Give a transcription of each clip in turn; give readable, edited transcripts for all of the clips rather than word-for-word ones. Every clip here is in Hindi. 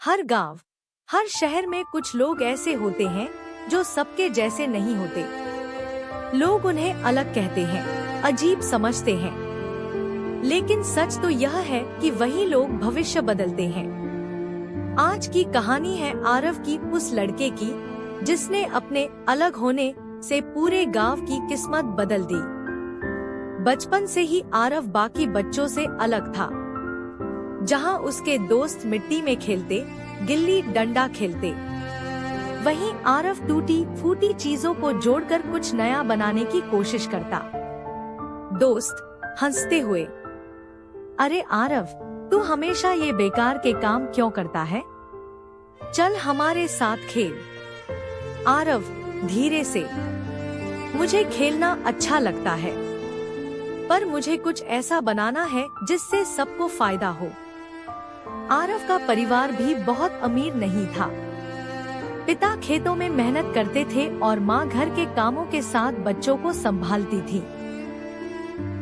हर गांव, हर शहर में कुछ लोग ऐसे होते हैं जो सबके जैसे नहीं होते। लोग उन्हें अलग कहते हैं, अजीब समझते हैं। लेकिन सच तो यह है कि वही लोग भविष्य बदलते हैं। आज की कहानी है आरव की, उस लड़के की जिसने अपने अलग होने से पूरे गांव की किस्मत बदल दी। बचपन से ही आरव बाकी बच्चों से अलग था। जहां उसके दोस्त मिट्टी में खेलते, गिल्ली डंडा खेलते, वहीं आरव टूटी फूटी चीजों को जोड़कर कुछ नया बनाने की कोशिश करता। दोस्त हंसते हुए, अरे आरव, तू हमेशा ये बेकार के काम क्यों करता है? चल हमारे साथ खेल। आरव धीरे से, मुझे खेलना अच्छा लगता है, पर मुझे कुछ ऐसा बनाना है जिससे सबको फायदा हो। आरव का परिवार भी बहुत अमीर नहीं था। पिता खेतों में मेहनत करते थे और माँ घर के कामों के साथ बच्चों को संभालती थी।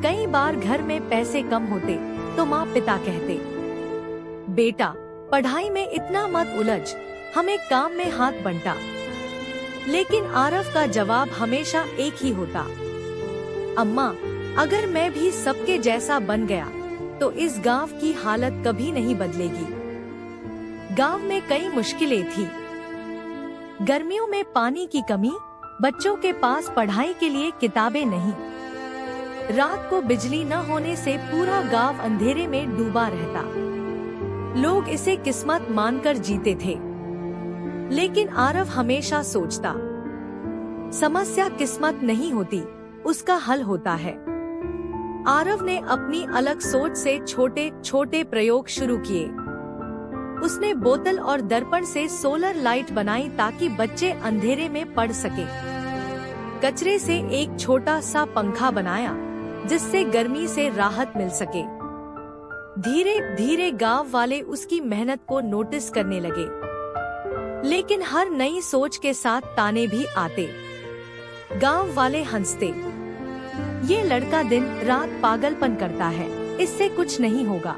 कई बार घर में पैसे कम होते तो माँ पिता कहते, बेटा पढ़ाई में इतना मत उलझ, हमें काम में हाथ बंटा। लेकिन आरव का जवाब हमेशा एक ही होता, अम्मा, अगर मैं भी सबके जैसा बन गया तो इस गांव की हालत कभी नहीं बदलेगी। गांव में कई मुश्किलें थी। गर्मियों में पानी की कमी, बच्चों के पास पढ़ाई के लिए किताबें नहीं, रात को बिजली न होने से पूरा गांव अंधेरे में डूबा रहता। लोग इसे किस्मत मानकर जीते थे। लेकिन आरव हमेशा सोचता, समस्या किस्मत नहीं होती, उसका हल होता है। आरव ने अपनी अलग सोच से छोटे छोटे प्रयोग शुरू किए। उसने बोतल और दर्पण से सोलर लाइट बनाई ताकि बच्चे अंधेरे में पढ़ सके। कचरे से एक छोटा सा पंखा बनाया जिससे गर्मी से राहत मिल सके। धीरे धीरे गांव वाले उसकी मेहनत को नोटिस करने लगे। लेकिन हर नई सोच के साथ ताने भी आते। गांव वाले हंसते, ये लड़का दिन रात पागलपन करता है, इससे कुछ नहीं होगा।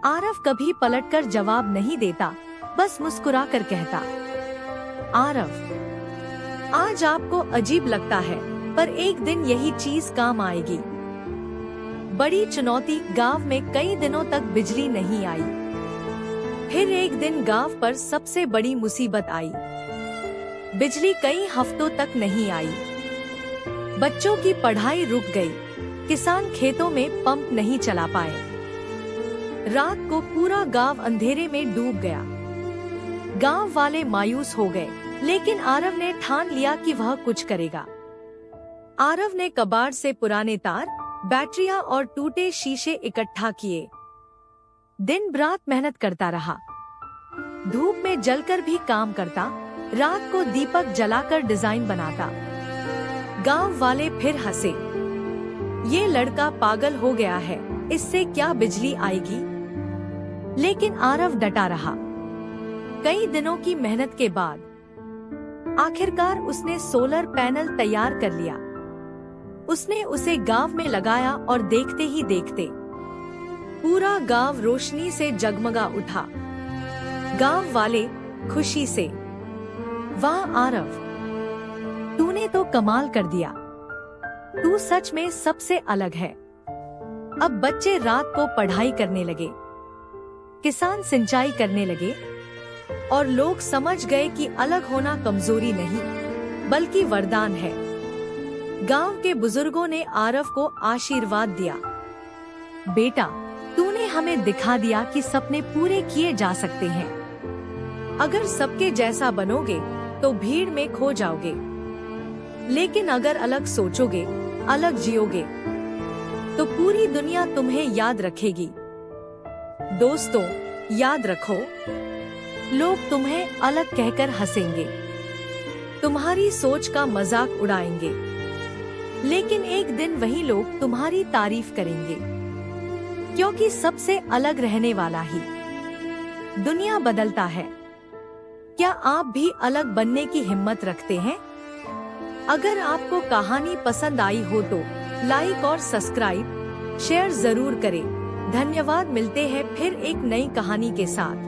आरव कभी पलटकर जवाब नहीं देता, बस मुस्कुराकर कहता, आरव, आज आपको अजीब लगता है, पर एक दिन यही चीज काम आएगी। बड़ी चुनौती, गांव में कई दिनों तक बिजली नहीं आई। फिर एक दिन गांव पर सबसे बड़ी मुसीबत आई। बिजली कई हफ्तों तक नहीं आई। बच्चों की पढ़ाई रुक गई। किसान खेतों में पंप नहीं चला पाए। रात को पूरा गांव अंधेरे में डूब गया। गांव वाले मायूस हो गए, लेकिन आरव ने ठान लिया कि वह कुछ करेगा। आरव ने कबाड़ से पुराने तार, बैटरियां और टूटे शीशे इकट्ठा किए। दिन रात मेहनत करता रहा। धूप में जलकर भी काम करता, रात को दीपक जलाकर डिजाइन बनाता। गांव वाले फिर हंसे, ये लड़का पागल हो गया है, इससे क्या बिजली आएगी? लेकिन आरव डटा रहा। कई दिनों की मेहनत के बाद आखिरकार उसने सोलर पैनल तैयार कर लिया। उसने उसे गांव में लगाया और देखते ही देखते पूरा गांव रोशनी से जगमगा उठा। गांव वाले खुशी से, वाह आरव, तूने तो कमाल कर दिया, तू सच में सबसे अलग है। अब बच्चे रात को पढ़ाई करने लगे, किसान सिंचाई करने लगे, और लोग समझ गए कि अलग होना कमजोरी नहीं, बल्कि वरदान है। गांव के बुजुर्गों ने आरव को आशीर्वाद दिया, बेटा, तूने हमें दिखा दिया कि सपने पूरे किए जा सकते हैं। अगर सबके जैसा बनोगे तो भीड़ में खो जाओगे, लेकिन अगर अलग सोचोगे, अलग जियोगे, तो पूरी दुनिया तुम्हें याद रखेगी। दोस्तों, याद रखो, लोग तुम्हें अलग कहकर हंसेंगे, तुम्हारी सोच का मजाक उड़ाएंगे, लेकिन एक दिन वही लोग तुम्हारी तारीफ करेंगे, क्योंकि सबसे अलग रहने वाला ही दुनिया बदलता है। क्या आप भी अलग बनने की हिम्मत रखते हैं? अगर आपको कहानी पसंद आई हो तो लाइक और सब्सक्राइब, शेयर जरूर करें। धन्यवाद। मिलते हैं फिर एक नई कहानी के साथ।